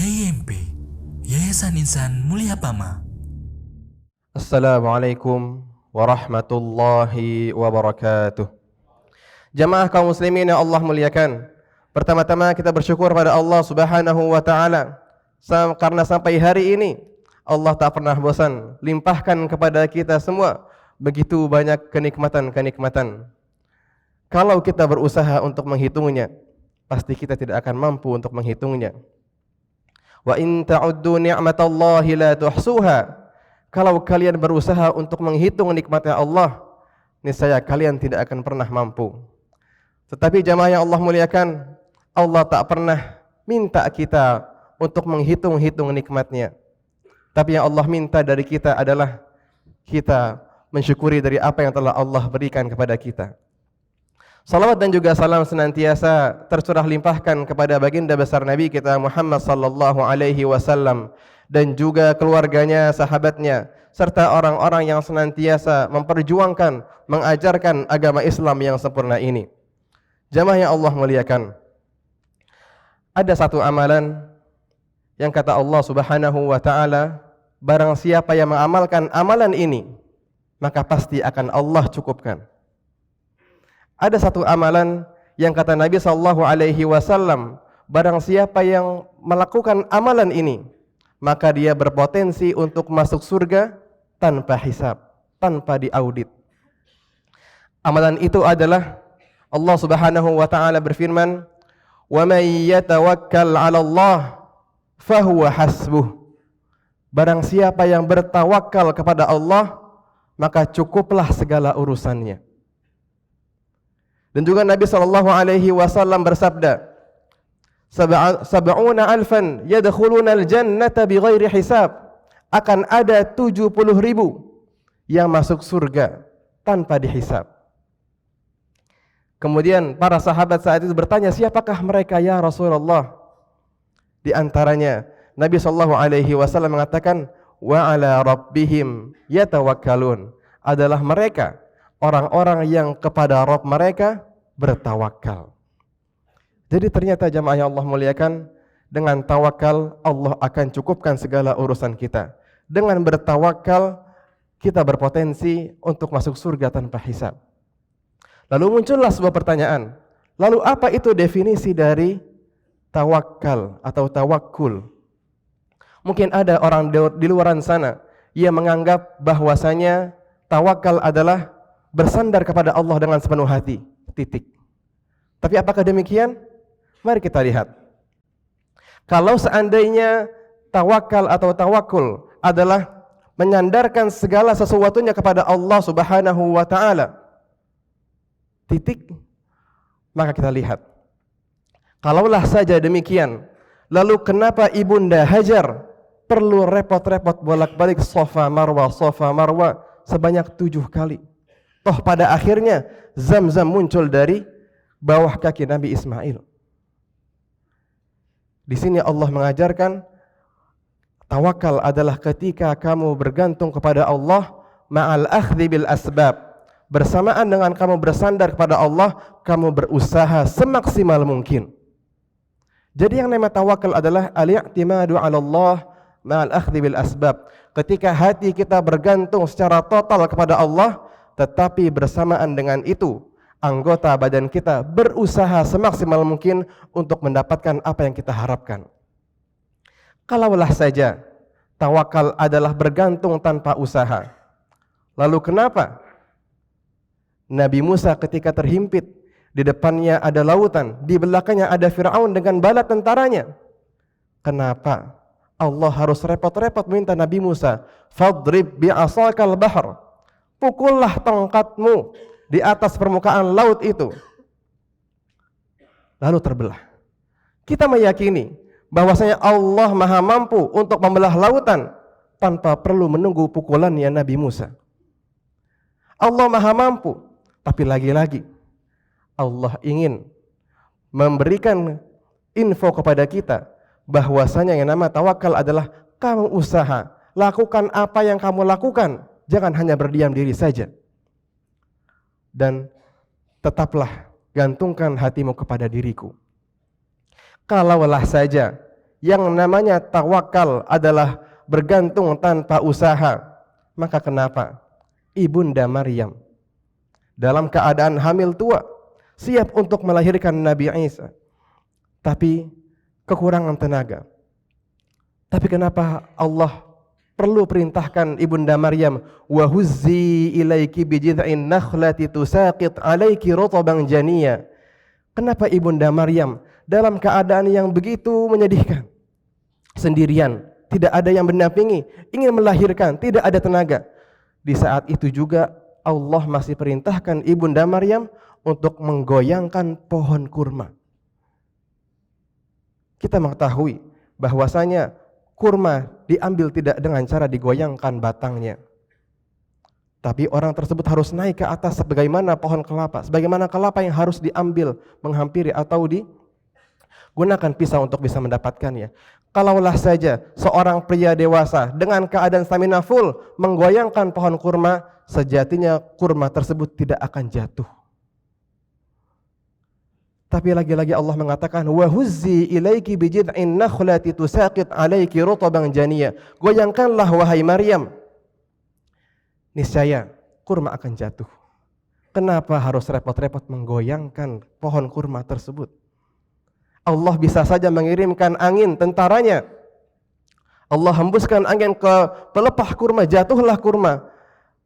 YIMP, Yayasan Insan Mulia Pama. Assalamualaikum warahmatullahi wabarakatuh. Jamaah kaum muslimin yang Allah muliakan, pertama-tama kita bersyukur pada Allah Subhanahu wa taala karena sampai hari ini Allah tak pernah bosan limpahkan kepada kita semua begitu banyak kenikmatan-kenikmatan. Kalau kita berusaha untuk menghitungnya, pasti kita tidak akan mampu untuk menghitungnya. Wa in ta'uddu ni'matallahi la tuhsuha. Kalau kalian berusaha untuk menghitung nikmatnya Allah, niscaya kalian tidak akan pernah mampu. Tetapi jamaah yang Allah muliakan, Allah tak pernah minta kita untuk menghitung-hitung nikmatnya. Tapi yang Allah minta dari kita adalah kita mensyukuri dari apa yang telah Allah berikan kepada kita. Salawat dan juga salam senantiasa tercurah limpahkan kepada baginda besar Nabi kita Muhammad sallallahu alaihi wasallam dan juga keluarganya, sahabatnya, serta orang-orang yang senantiasa memperjuangkan, mengajarkan agama Islam yang sempurna ini. Jamaah yang Allah muliakan, ada satu amalan yang kata Allah Subhanahu wa taala, barang siapa yang mengamalkan amalan ini, maka pasti akan Allah cukupkan. Ada satu amalan yang kata Nabi sallallahu alaihi wasallam, barang siapa yang melakukan amalan ini, maka dia berpotensi untuk masuk surga tanpa hisab, tanpa diaudit. Amalan itu adalah Allah Subhanahu wa taala berfirman, "Wa may yatawakkal 'ala Allah fahuwa hasbuh." Barang siapa yang bertawakal kepada Allah, maka cukuplah segala urusannya. Dan juga Nabi sallallahu alaihi wasallam bersabda, "Sab'una alfan yadkhuluna al-jannata bighairi hisab." Akan ada 70.000 yang masuk surga tanpa dihisab. Kemudian para sahabat saat itu bertanya, siapakah mereka ya Rasulullah? Di antaranya Nabi sallallahu alaihi wasallam mengatakan, "Wa 'ala rabbihim yatawakkalun." Adalah mereka orang-orang yang kepada Rabb mereka bertawakal. Jadi ternyata jamaah yang Allah muliakan, dengan tawakal Allah akan cukupkan segala urusan kita. Dengan bertawakal kita berpotensi untuk masuk surga tanpa hisab. Lalu muncullah sebuah pertanyaan, lalu apa itu definisi dari tawakal atau tawakul? Mungkin ada orang di luaran sana yang menganggap bahwasanya tawakal adalah bersandar kepada Allah dengan sepenuh hati, titik. Tapi apakah demikian? Mari kita lihat. Kalau seandainya tawakal atau tawakul adalah menyandarkan segala sesuatunya kepada Allah Subhanahu wa taala, titik, maka kita lihat. Kalaulah saja demikian, lalu kenapa Ibunda Hajar perlu repot-repot bolak-balik Safa Marwa sebanyak 7 kali? Toh pada akhirnya Zam-Zam muncul dari bawah kaki Nabi Ismail. Di sini Allah mengajarkan tawakal adalah ketika kamu bergantung kepada Allah ma'al akhdhi bil asbab. Bersamaan dengan kamu bersandar kepada Allah, kamu berusaha semaksimal mungkin. Jadi yang namanya tawakal adalah al-i'timadu 'ala Allah ma'al akhdhi bil asbab. Ketika hati kita bergantung secara total kepada Allah, tetapi bersamaan dengan itu anggota badan kita berusaha semaksimal mungkin untuk mendapatkan apa yang kita harapkan. Kalaulah saja tawakal adalah bergantung tanpa usaha, lalu kenapa Nabi Musa ketika terhimpit, di depannya ada lautan, di belakangnya ada Fir'aun dengan bala tentaranya, kenapa Allah harus repot-repot minta Nabi Musa, "Fadrib bi'asakal bahr." Pukullah tongkatmu di atas permukaan laut itu. Lalu terbelah. Kita meyakini bahwasanya Allah Maha mampu untuk membelah lautan tanpa perlu menunggu pukulannya Nabi Musa. Allah Maha mampu, tapi lagi-lagi Allah ingin memberikan info kepada kita bahwasanya yang nama tawakal adalah kamu usaha, lakukan apa yang kamu lakukan, jangan hanya berdiam diri saja. Dan tetaplah gantungkan hatimu kepada diriku. Kalaulah saja yang namanya tawakal adalah bergantung tanpa usaha, maka kenapa Ibunda Maryam dalam keadaan hamil tua siap untuk melahirkan Nabi Isa, tapi kekurangan tenaga? Tapi kenapa Allah perlu perintahkan Ibunda Maryam, wa huzzi ilaiki bijid'in nakhlati tusaqit 'alaiki rutban janiyya? Kenapa Ibunda Maryam dalam keadaan yang begitu menyedihkan, sendirian, tidak ada yang mendampingi, ingin melahirkan, tidak ada tenaga? Di saat itu juga Allah masih perintahkan Ibunda Maryam untuk menggoyangkan pohon kurma. Kita mengetahui bahwasanya kurma diambil tidak dengan cara digoyangkan batangnya, tapi orang tersebut harus naik ke atas sebagaimana pohon kelapa, sebagaimana kelapa yang harus diambil, menghampiri atau digunakan pisau untuk bisa mendapatkannya. Kalaulah saja seorang pria dewasa dengan keadaan stamina full menggoyangkan pohon kurma, sejatinya kurma tersebut tidak akan jatuh. Tapi lagi-lagi Allah mengatakan, wa huzzi ilaiki bijid'in nakhlati tusaqit 'alaiki rutban janiyya. Goyangkanlah wahai Maryam, niscaya kurma akan jatuh. Kenapa harus repot-repot menggoyangkan pohon kurma tersebut? Allah bisa saja mengirimkan angin tentaranya. Allah hembuskan angin ke pelepah kurma, jatuhlah kurma.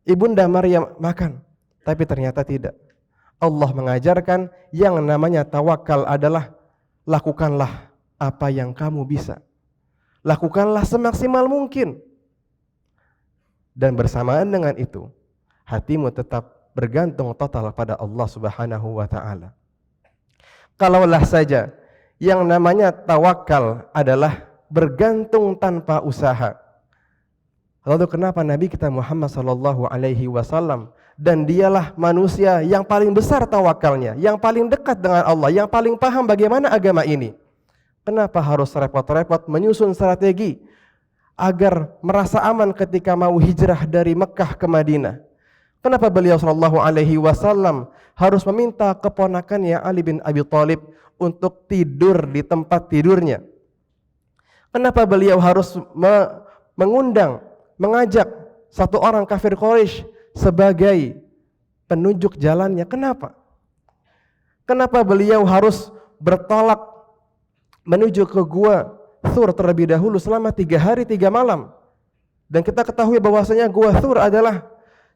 Ibunda Maryam makan, tapi ternyata tidak. Allah mengajarkan yang namanya tawakal adalah lakukanlah apa yang kamu bisa. Lakukanlah semaksimal mungkin. Dan bersamaan dengan itu, hatimu tetap bergantung total pada Allah Subhanahu wa taala. Kalaulah saja yang namanya tawakal adalah bergantung tanpa usaha, lalu kenapa Nabi kita Muhammad sallallahu alaihi wasallam, dan dialah manusia yang paling besar tawakalnya, yang paling dekat dengan Allah, yang paling paham bagaimana agama ini, kenapa harus repot-repot menyusun strategi agar merasa aman ketika mau hijrah dari Mekah ke Madinah? Kenapa beliau sallallahu alaihi wasallam harus meminta keponakannya Ali bin Abi Thalib untuk tidur di tempat tidurnya? Kenapa beliau harus mengajak satu orang kafir Quraisy sebagai penunjuk jalannya? Kenapa? Kenapa beliau harus bertolak menuju ke gua Thur terlebih dahulu selama 3 hari 3 malam? Dan kita ketahui bahwasanya gua Thur adalah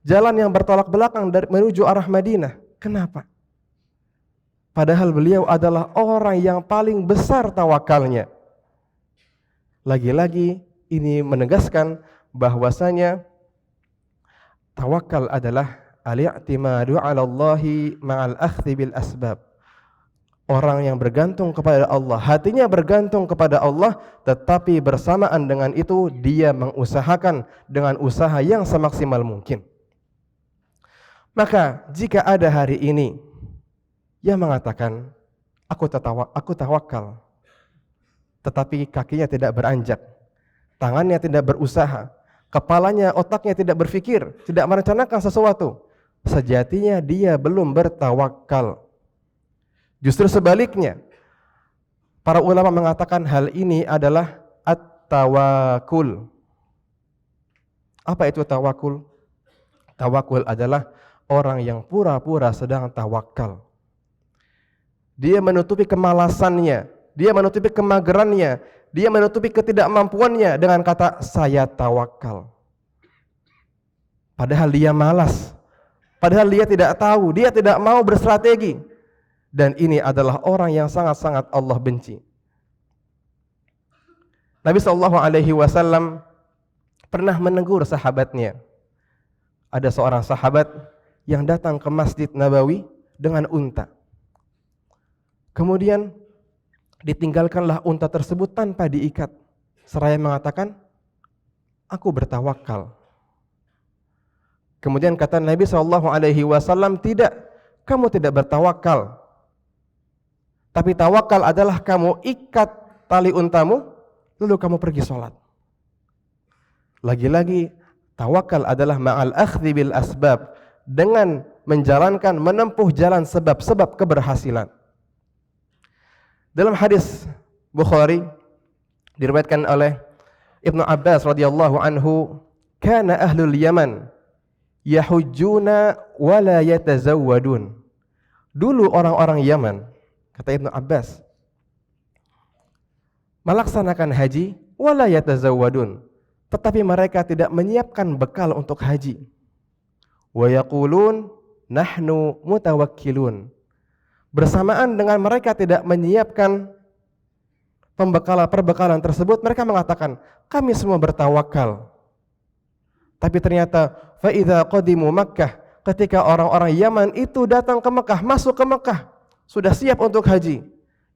jalan yang bertolak belakang dari menuju arah Madinah. Kenapa? Padahal beliau adalah orang yang paling besar tawakalnya. Lagi-lagi ini menegaskan bahwasanya tawakal adalah al-i'timadu 'ala Allahi ma'al akhdhi bil asbab. Orang yang bergantung kepada Allah, hatinya bergantung kepada Allah, tetapi bersamaan dengan itu dia mengusahakan dengan usaha yang semaksimal mungkin. Maka jika ada hari ini yang mengatakan aku tawakal, tetapi kakinya tidak beranjak, tangannya tidak berusaha, kepalanya, otaknya tidak berpikir, tidak merencanakan sesuatu, sejatinya dia belum bertawakal. Justru sebaliknya, para ulama mengatakan hal ini adalah at-tawakul. Apa itu tawakul? Tawakul adalah orang yang pura-pura sedang tawakal. Dia menutupi kemalasannya, dia menutupi kemagerannya, dia menutupi ketidakmampuannya dengan kata saya tawakal. Padahal dia malas, padahal dia tidak tahu, dia tidak mau berstrategi. Dan ini adalah orang yang sangat-sangat Allah benci. Nabi SAW pernah menegur sahabatnya. Ada seorang sahabat yang datang ke Masjid Nabawi dengan unta. Kemudian ditinggalkanlah unta tersebut tanpa diikat, seraya mengatakan, aku bertawakal. Kemudian kata Nabi SAW, tidak, kamu tidak bertawakal. Tapi tawakal adalah kamu ikat tali untamu, lalu kamu pergi sholat. Lagi-lagi, tawakal adalah ma'al akhdhi bil asbab, dengan menjalankan, menempuh jalan sebab-sebab keberhasilan. Dalam hadis Bukhari Diriwayatkan oleh Ibnu Abbas radhiyallahu anhu, kana ahlul Yaman yahujjuna wa la yatazawwadun. Dulu orang-orang Yaman, kata Ibnu Abbas, melaksanakan haji wa la yatazawwadun, tetapi mereka tidak menyiapkan bekal untuk haji. Wa yaqulun nahnu mutawakkilun. Bersamaan dengan mereka tidak menyiapkan perbekalan tersebut, mereka mengatakan, kami semua bertawakal. Tapi ternyata fa idza qadimu Makkah, ketika orang-orang Yaman itu datang ke Mekah, masuk ke Mekah, sudah siap untuk haji,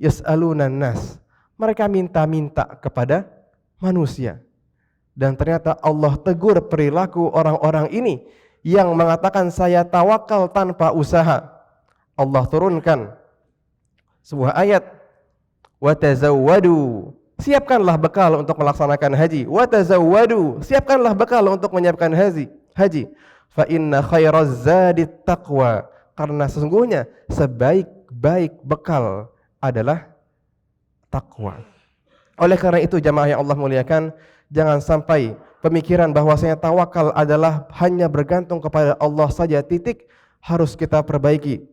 yas'alunan nas, mereka minta-minta kepada manusia. Dan ternyata Allah tegur perilaku orang-orang ini yang mengatakan saya tawakal tanpa usaha. Allah turunkan sebuah ayat, wa tazawwadu, siapkanlah bekal untuk melaksanakan haji. Wa tazawwadu, siapkanlah bekal untuk menyiapkan haji. Fa inna khairaz zadi taqwa, karena sesungguhnya sebaik-baik bekal adalah takwa. Oleh karena itu jamaah yang Allah muliakan, jangan sampai pemikiran bahwasanya tawakal adalah hanya bergantung kepada Allah saja titik, harus kita perbaiki.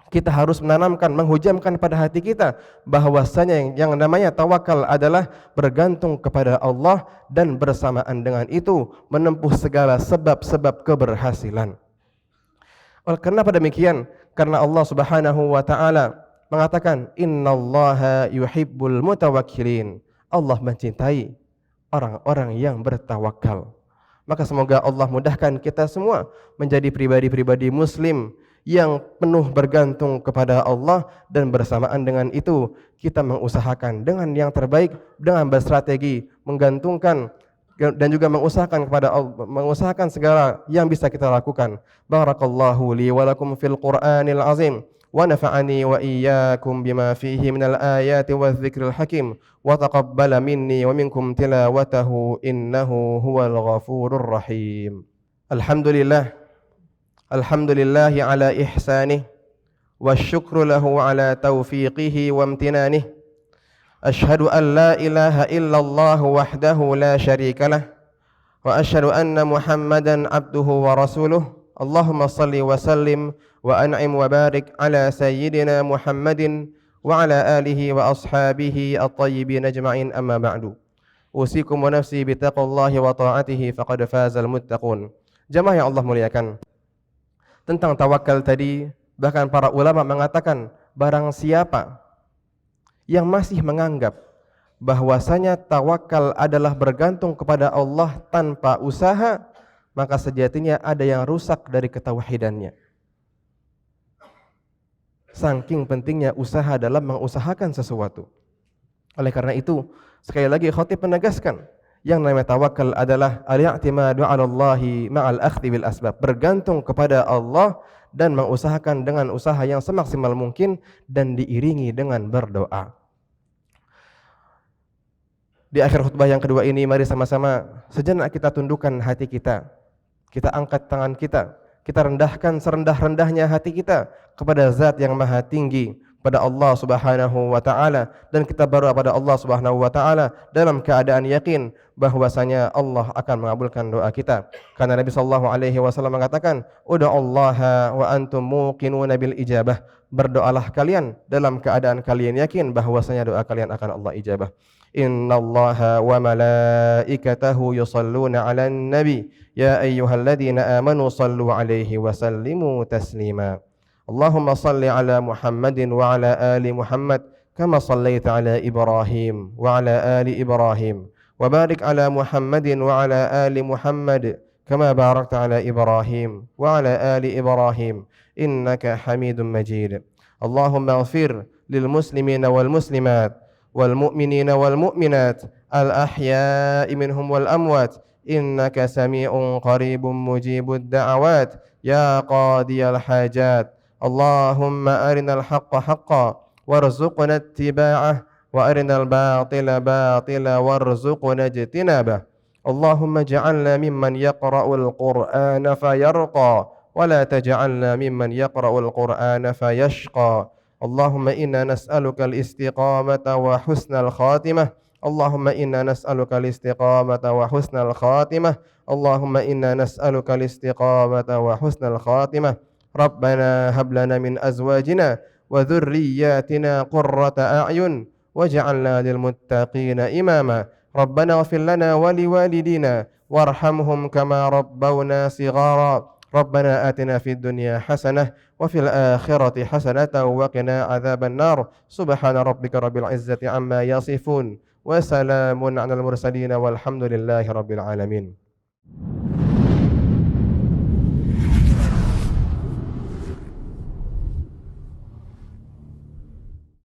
Kita harus menanamkan, menghujamkan pada hati kita bahwasanya yang namanya tawakal adalah bergantung kepada Allah, dan bersamaan dengan itu menempuh segala sebab-sebab keberhasilan. Kenapa demikian? Karena Allah Subhanahu wa taala mengatakan innallaha yuhibbul mutawakkilin. Allah mencintai orang-orang yang bertawakal. Maka semoga Allah mudahkan kita semua menjadi pribadi-pribadi muslim yang penuh bergantung kepada Allah, dan bersamaan dengan itu kita mengusahakan dengan yang terbaik, dengan berstrategi menggantungkan dan juga mengusahakan kepada Allah, mengusahakan segala yang bisa kita lakukan. Barakallahu li wa lakum fil Qur'anil azim, wa nafa'ani wa iyyakum bima fihi minal ayati wadh-dhikril hakim, wa taqabbala minni wa minkum tilawatahu innahu huwal ghafurur rahim. Alhamdulillahi ala ihsanih, wa syukru lahu ala taufiqihi wa amtinanih. Ashhadu an la ilaha illallah wahdahu la syarika lah, wa ashhadu anna Muhammadan abduhu wa rasuluh. Allahumma salli wa sallim wa an'im wa barik ala sayyidina Muhammadin wa ala alihi wa ashabihi at-tayyibin ajma'in, amma ba'du. Usikum wa nafsi bitaqwallahi wa ta'atihi faqad fazal muttaqun. Jamaah yang Allah muliakan, tentang tawakal tadi, bahkan para ulama mengatakan barang siapa yang masih menganggap bahwasanya tawakal adalah bergantung kepada Allah tanpa usaha, maka sejatinya ada yang rusak dari ketauhidannya. Saking pentingnya usaha dalam mengusahakan sesuatu. Oleh karena itu, sekali lagi khatib menegaskan, yang namanya tawakal adalah al-i'timadu 'ala Allahi ma'al akhdhi bil asbab, bergantung kepada Allah dan mengusahakan dengan usaha yang semaksimal mungkin dan diiringi dengan berdoa. Di akhir khutbah yang kedua ini, mari sama-sama sejenak kita tundukkan hati kita. Kita angkat tangan kita, kita rendahkan serendah-rendahnya hati kita kepada Zat yang Maha Tinggi, pada Allah Subhanahu wa taala, dan kita berdoa pada Allah Subhanahu wa taala dalam keadaan yakin bahwasanya Allah akan mengabulkan doa kita. Karena Nabi sallallahu alaihi wasallam mengatakan, "Ud'ullaha wa antum muqinuna bil ijabah." Berdoalah kalian dalam keadaan kalian yakin bahwasanya doa kalian akan Allah ijabah. Innallaha wa malaikatahu yusalluna 'alan nabi ya ayyuhalladzina amanu sallu 'alaihi wa sallimu taslima. Allahumma salli ala Muhammadin wa ala ali Muhammad kama sallaita ala Ibrahim wa ala ali Ibrahim, wa barik ala Muhammadin wa ala ali Muhammad kama barakta ala Ibrahim wa ala ali Ibrahim innaka Hamidum Majid. Allahumma ighfir lil muslimina wal muslimat wal mu'minina wal mu'minat al ahya'i minhum wal amwat innaka sami'un qaribun mujibud da'awat ya qadiyal hajat. Allahumma arinal haqqa haqqa warzuqna ittiba'ah wa arinal batila batila warzuqna ijtinabah. Allahumma ja'alna mimman yaqra'ul Qur'ana fayarqa wa la taj'alna mimman yaqra'ul Qur'ana fayashqa. Allahumma inna nas'aluka al-istiqamata wa husnal khatimah. اللهم إنا نسألك الاستقامة وحسن الخاتمة اللهم إنا نسألك الاستقامة وحسن الخاتمة ربنا هب لنا من أزواجنا وذرياتنا قرة أعين واجعلنا للمتقين إماما ربنا اغفر لنا ولوالدينا وارحمهم كما ربونا صغارا ربنا آتنا في الدنيا حسنة وفي الآخرة حسنة وقنا عذاب النار سبحان ربك رب العزة عما يصفون وسلام على المرسلين والحمد لله رب العالمين.